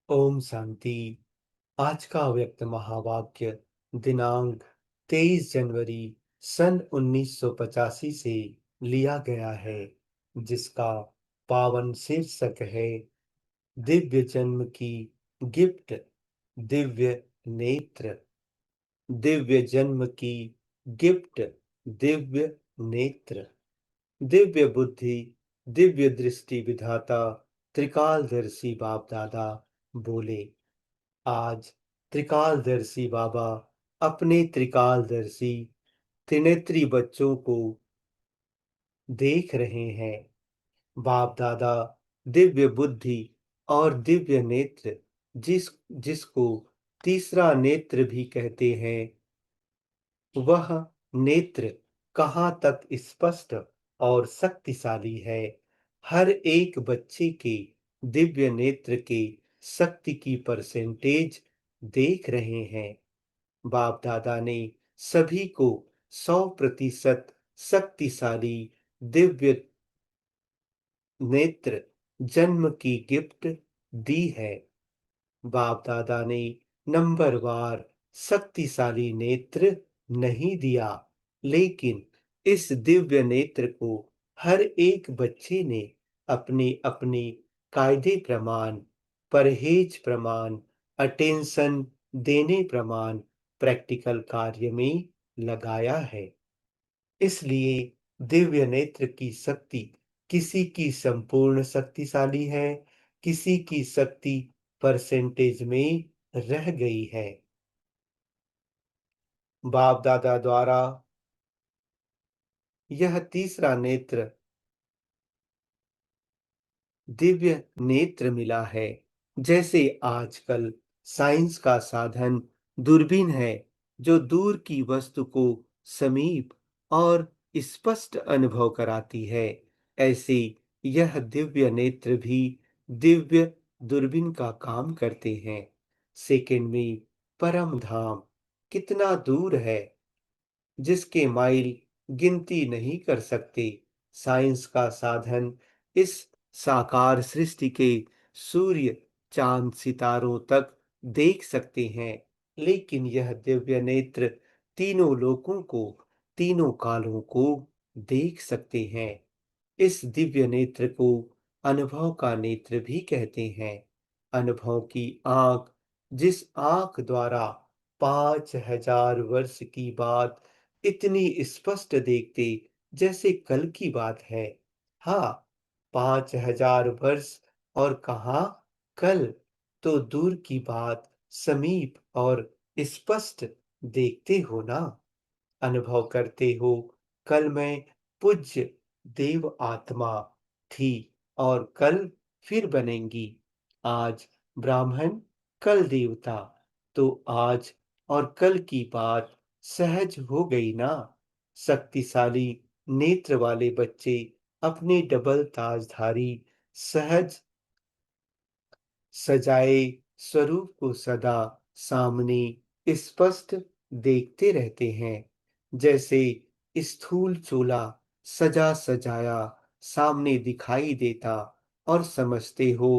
ओम शांति। आज का व्यक्त महावाक्य दिनांक 23 जनवरी सन 1985 से लिया गया है, जिसका पावन शीर्षक है दिव्य जन्म की गिफ्ट। दिव्य नेत्र। दिव्य जन्म की गिफ्ट। दिव्य नेत्र। दिव्य बुद्धि, दिव्य दृष्टि विधाता त्रिकालदर्शी बाप दादा बोले। आज त्रिकालदर्शी बाबा अपने त्रिकालदर्शी त्रिनेत्री बच्चों को देख रहे हैं। बाप दादा दिव्य बुद्धि और दिव्य नेत्र, जिसको तीसरा नेत्र भी कहते हैं, वह नेत्र कहाँ तक स्पष्ट और शक्तिशाली है। हर एक बच्चे के दिव्य नेत्र के शक्ति की परसेंटेज देख रहे हैं। बाप दादा ने सभी को 100% शक्तिशाली दिव्य नेत्र जन्म की गिफ्ट दी है। बाप दादा ने नंबरवार शक्तिशाली नेत्र नहीं दिया, लेकिन इस दिव्य नेत्र को हर एक बच्चे ने अपने अपने कायदे प्रमाण, परहेज प्रमाण, अटेंशन देने प्रमाण प्रैक्टिकल कार्य में लगाया है। इसलिए दिव्य नेत्र की शक्ति किसी की संपूर्ण शक्तिशाली है, किसी की शक्ति परसेंटेज में रह गई है। बाप दादा द्वारा यह तीसरा नेत्र दिव्य नेत्र मिला है। जैसे आजकल साइंस का साधन दूरबीन है, जो दूर की वस्तु को समीप और स्पष्ट अनुभव कराती है, ऐसे यह दिव्य नेत्र भी दिव्य दूरबीन का काम करते हैं। सेकंड में परम धाम कितना दूर है, जिसके माइल गिनती नहीं कर सकते। साइंस का साधन इस साकार सृष्टि के सूर्य, चांद, सितारों तक देख सकते हैं, लेकिन यह दिव्य नेत्र तीनों लोकों को, तीनों कालों को देख सकते हैं। इस दिव्य नेत्र को अनुभव का नेत्र भी कहते हैं। अनुभव की आंख, जिस आंख द्वारा 5000 वर्ष की बात इतनी स्पष्ट देखते जैसे कल की बात है। हाँ, 5000 वर्ष और कहाँ कल, तो दूर की बात समीप और स्पष्ट देखते हो ना। अनुभव करते हो, कल मैं पूज्य देव आत्मा थी और कल फिर बनेंगी। आज ब्राह्मण, कल देवता, तो आज और कल की बात सहज हो गई ना। शक्तिशाली नेत्र वाले बच्चे अपने डबल ताजधारी सहज सजाए स्वरूप को सदा सामने स्पष्ट देखते रहते हैं। जैसे स्थूल चोला सजा सजाया सामने दिखाई देता और समझते हो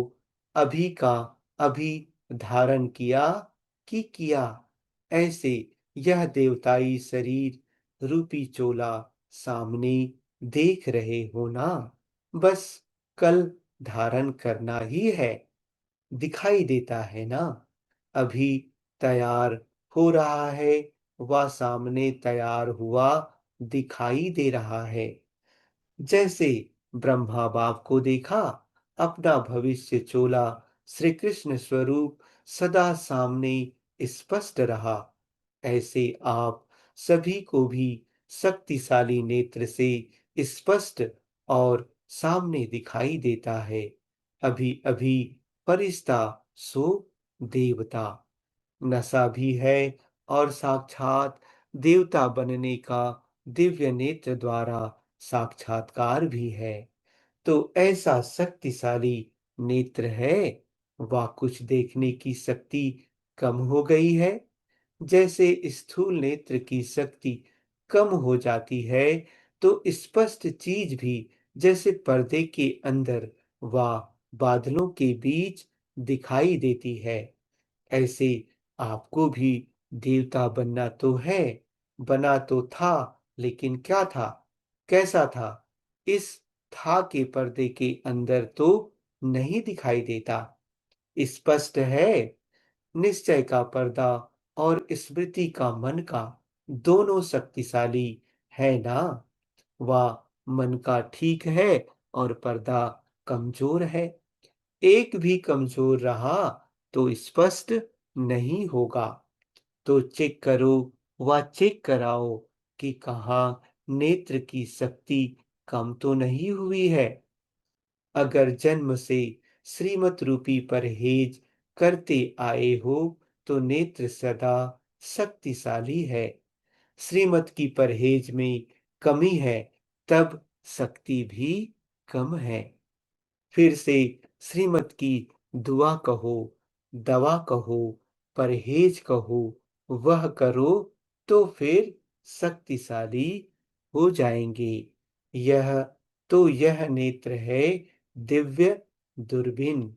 अभी का अभी धारण किया कि किया। ऐसे यह देवताई शरीर रूपी चोला सामने देख रहे हो ना। बस कल धारण करना ही है, दिखाई देता है ना। अभी तैयार हो रहा है, वह सामने तैयार हुआ दिखाई दे रहा है। जैसे ब्रह्मा बाप को देखा, अपना भविष्य चोला श्री कृष्ण स्वरूप सदा सामने स्पष्ट रहा, ऐसे आप सभी को भी शक्तिशाली नेत्र से स्पष्ट और सामने दिखाई देता है। अभी अभी फरिश्ता सो देवता, नशा भी है और साक्षात देवता बनने का दिव्य नेत्र द्वारा साक्षात्कार भी है। तो ऐसा शक्तिशाली नेत्र है, वह कुछ देखने की शक्ति कम हो गई है। जैसे स्थूल नेत्र की शक्ति कम हो जाती है, तो स्पष्ट चीज भी, जैसे पर्दे के अंदर व बादलों के बीच दिखाई देती है। ऐसे आपको भी देवता बनना तो है, बना तो था, लेकिन क्या था? कैसा था? इस था के पर्दे के अंदर तो नहीं दिखाई देता। स्पष्ट है, निश्चय का पर्दा और स्मृति का मन का दोनों शक्तिशाली है ना? वह मन का ठीक है और पर्दा कमजोर है। एक भी कमजोर रहा तो स्पष्ट नहीं होगा। तो चेक करो व चेक कराओ कि कहाँ नेत्र की शक्ति कम तो नहीं हुई है। अगर जन्म से श्रीमत रूपी परहेज करते आए हो तो नेत्र सदा शक्तिशाली है। श्रीमत की परहेज में कमी है, तब शक्ति भी कम है। फिर से श्रीमत की दुआ कहो, दवा कहो, परहेज कहो, वह करो तो फिर शक्तिशाली हो जाएंगे। यह यह नेत्र है दिव्य दूरबीन।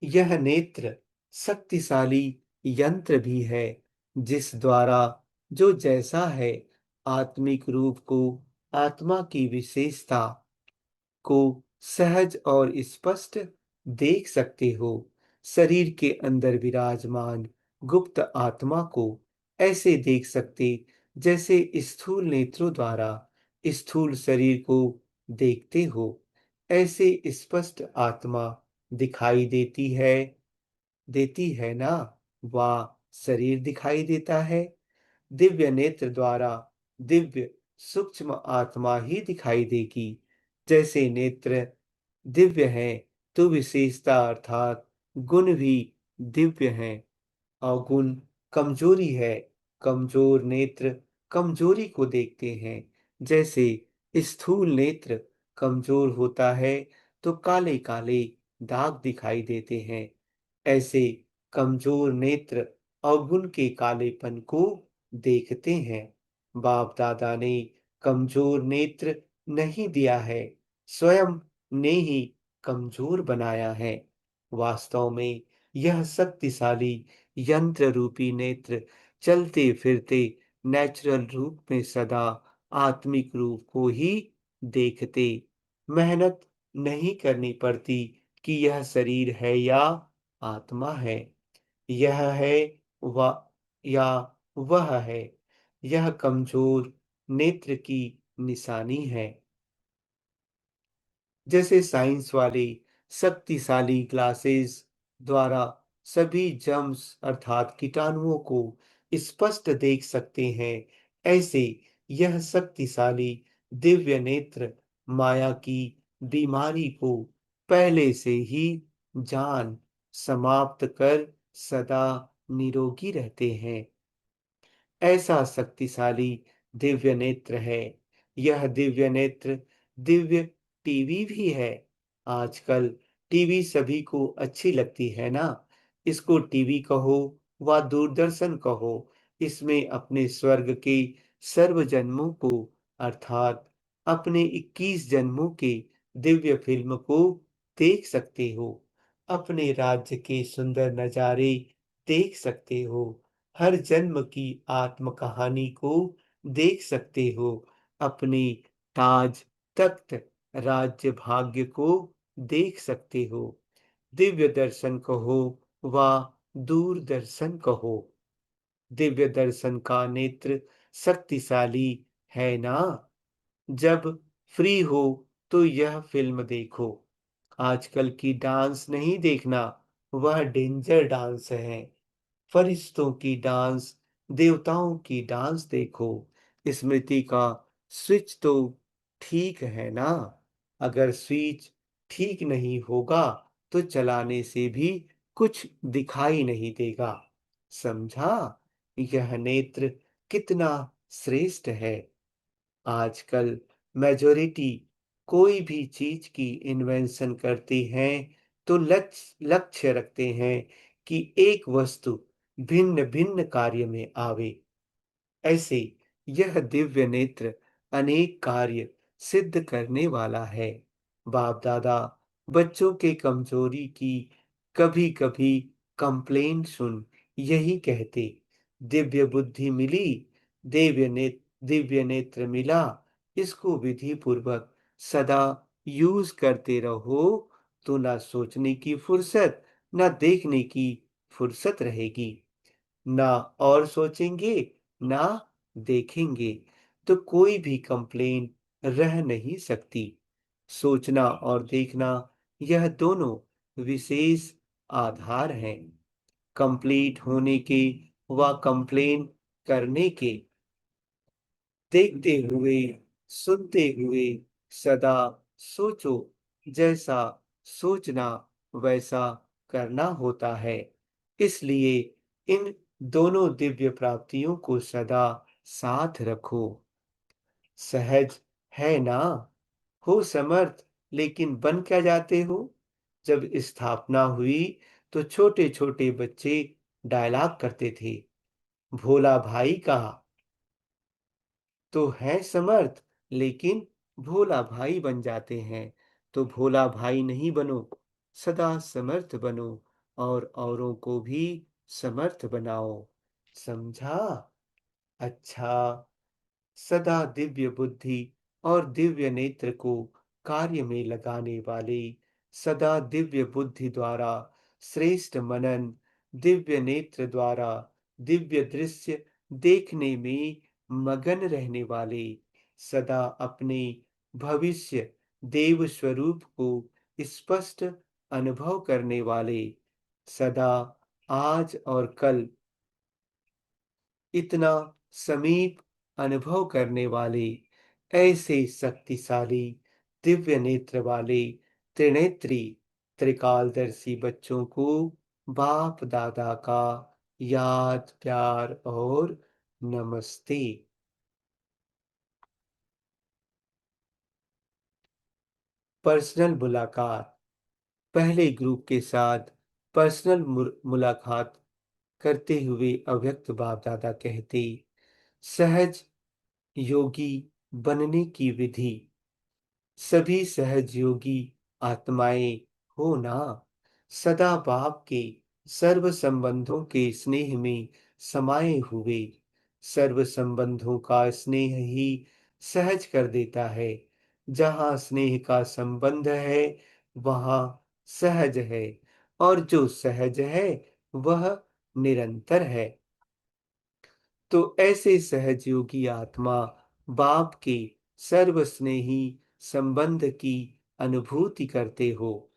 यह नेत्र शक्तिशाली यंत्र भी है, जिस द्वारा जो जैसा है आत्मिक रूप को, आत्मा की विशेषता को सहज और स्पष्ट देख सकते हो। शरीर के अंदर विराजमान गुप्त आत्मा को ऐसे देख सकते जैसे स्थूल नेत्रों द्वारा स्थूल शरीर को देखते हो। ऐसे स्पष्ट आत्मा दिखाई देती है ना? वह शरीर दिखाई देता है। दिव्य नेत्र द्वारा दिव्य सूक्ष्म आत्मा ही दिखाई देगी। जैसे नेत्र दिव्य हैं, तो विशेषता अर्थात गुण भी दिव्य हैं। अवगुण कमजोरी है। कमजोर नेत्र कमजोरी को देखते हैं। जैसे स्थूल नेत्र कमजोर होता है तो काले काले दाग दिखाई देते हैं। ऐसे कमजोर नेत्र अवगुण के कालेपन को देखते हैं। बाप दादा ने कमजोर नेत्र नहीं दिया है, स्वयं ने ही कमजोर बनाया है। वास्तव में यह शक्तिशाली यंत्र रूपी नेत्र चलते फिरते नेचुरल रूप में सदा आत्मिक रूप को ही देखते। मेहनत नहीं करनी पड़ती कि यह शरीर है या आत्मा है, यह है व या वह है। यह कमजोर नेत्र की निशानी है। जैसे साइंस वाले शक्तिशाली ग्लासेस द्वारा सभी जर्म्स अर्थात कीटाणुओं को स्पष्ट देख सकते हैं, ऐसे यह शक्तिशाली दिव्य नेत्र माया की बीमारी को पहले से ही जान समाप्त कर सदा निरोगी रहते हैं। ऐसा शक्तिशाली दिव्य नेत्र है। यह दिव्य नेत्र दिव्य टीवी भी है। आजकल टीवी सभी को अच्छी लगती है ना? इसको टीवी कहो व दूरदर्शन कहो, इसमें अपने स्वर्ग के सर्व जन्मों को अर्थात अपने 21 जन्मों के दिव्य फिल्म को देख सकते हो। अपने राज्य के सुंदर नजारे देख सकते हो। हर जन्म की आत्म कहानी को देख सकते हो। अपने ताज तख्त राज्य भाग्य को देख सकते हो। दिव्य दर्शन कहो व दूरदर्शन कहो, दिव्य दर्शन का नेत्र शक्तिशाली है ना? जब फ्री हो तो यह फिल्म देखो। आजकल की डांस नहीं देखना, वह डेंजर डांस है। फरिश्तों की डांस, देवताओं की डांस देखो। स्मृति का स्विच तो ठीक है ना? अगर स्विच ठीक नहीं होगा तो चलाने से भी कुछ दिखाई नहीं देगा। समझा? यह नेत्र कितना श्रेष्ठ है। आजकल मेजॉरिटी कोई भी चीज की इन्वेंशन करते हैं तो लक्ष्य रखते हैं कि एक वस्तु भिन्न भिन्न कार्य में आवे। ऐसे यह दिव्य नेत्र अनेक कार्य सिद्ध करने वाला है। बाप दादा बच्चों के कमजोरी की कभी-कभी कंप्लेंट सुन यही कहते, दिव्य बुद्धि मिली, दिव्य नेत्र मिला, इसको विधि पूर्वक सदा यूज करते रहो तो ना सोचने की फुर्सत, ना देखने की फुर्सत रहेगी। ना और सोचेंगे, ना देखेंगे, तो कोई भी कंप्लेन रह नहीं सकती। सोचना और देखना यह दोनों विशेष आधार हैं। कंप्लीट होने के व कंप्लेन करने के देखते हुए, सुनते हुए सदा सोचो, जैसा सोचना वैसा करना होता है। इसलिए इन दोनों दिव्य प्राप्तियों को सदा साथ रखो। सहज है ना? हो समर्थ, लेकिन बन क्या जाते हो? जब स्थापना हुई तो छोटे-छोटे बच्चे डायलॉग करते थे। भोला भाई कहा तो हैं समर्थ, लेकिन भोला भाई बन जाते हैं। तो भोला भाई नहीं बनो, सदा समर्थ बनो और औरों को भी समर्थ बनाओ। समझा? अच्छा, सदा दिव्य बुद्धि और दिव्य नेत्र को कार्य में लगाने वाले, सदा दिव्य बुद्धि द्वारा श्रेष्ठ मनन, दिव्य नेत्र द्वारा दिव्य दृश्य देखने में मगन रहने वाले, सदा अपने भविष्य देव स्वरूप को स्पष्ट अनुभव करने वाले, सदा आज और कल इतना समीप अनुभव करने वाले, ऐसे शक्तिशाली दिव्य नेत्र वाले त्रिनेत्री त्रिकालदर्शी बच्चों को बाप दादा का याद प्यार और नमस्ते। पर्सनल मुलाकात। पहले ग्रुप के साथ पर्सनल मुलाकात करते हुए अव्यक्त बाप दादा कहते, सहज योगी बनने की विधि। सभी सहजयोगी आत्माएं हो ना, सदा बाप के सर्व संबंधों के स्नेह में समाये हुए। सर्व संबंधों का स्नेह ही सहज कर देता है। जहाँ स्नेह का संबंध है वहाँ सहज है, और जो सहज है वह निरंतर है। तो ऐसे सहजयोगी आत्मा बाप के सर्वस्नेही संबंध की अनुभूति करते हो।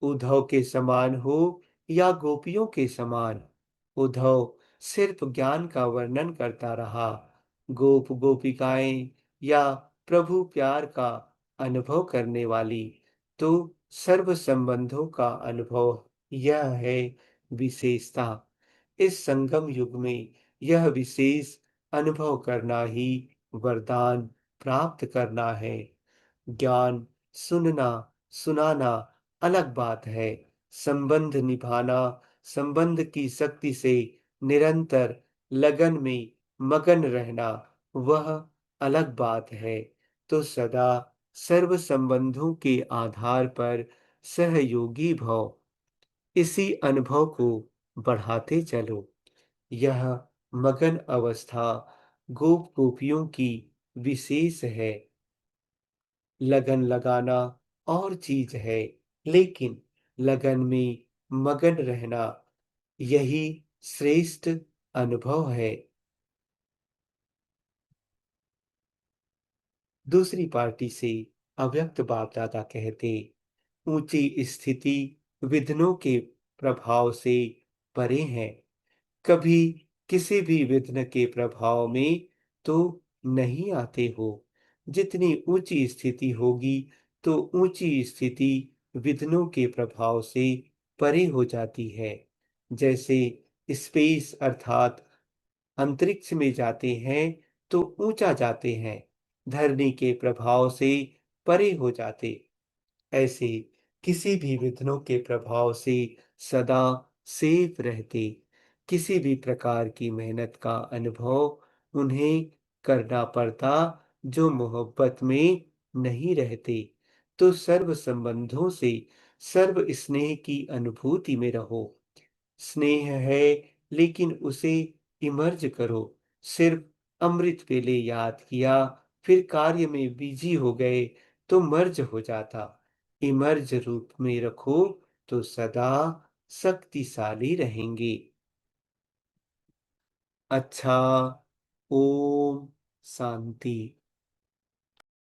उद्धव के समान हो या गोपियों के समान, उद्धव सिर्फ ज्ञान का वर्णन करता रहा। गोप गोपिकाएं या प्रभु प्यार का अनुभव करने वाली, तो सर्व संबंधों का अनुभव यह है विशेषता। इस संगम युग में यह विशेष अनुभव करना ही वरदान प्राप्त करना है। ज्ञान सुनना, सुनाना अलग बात है। संबंध निभाना, संबंध की शक्ति से निरंतर लगन में मगन रहना, वह अलग बात है। तो सदा सर्व संबंधों के आधार पर सहयोगी भव, इसी अनुभव को बढ़ाते चलो। यह मगन अवस्था गोप गोपियों की विशेष है। लगन लगाना और चीज है, लेकिन लगन में मगन रहना यही श्रेष्ठ अनुभव है। दूसरी पार्टी से अव्यक्त बाप दादा कहते, ऊंची स्थिति विघ्नों के प्रभाव से परे है। कभी किसी भी विघ्न के प्रभाव में तो नहीं आते हो। जितनी ऊंची स्थिति होगी तो ऊंची स्थिति विघ्नों के प्रभाव से परे हो जाती है। जैसे स्पेस अर्थात अंतरिक्ष में जाते हैं तो ऊंचा जाते हैं, धरनी के प्रभाव से परे हो जाते। ऐसे किसी भी विघ्नों के प्रभाव से सदा सेफ रहते। किसी भी प्रकार की मेहनत का अनुभव उन्हें करना पड़ता जो मोहब्बत में नहीं रहते। तो सर्व संबंधों से सर्व स्नेह की अनुभूति में रहो। स्नेह है, लेकिन उसे इमर्ज करो। सिर्फ अमृत वेले याद किया, फिर कार्य में बिजी हो गए तो मर्ज हो जाता। इमर्ज रूप में रखो तो सदा शक्तिशाली रहेंगे। अच्छा। ओम शांति।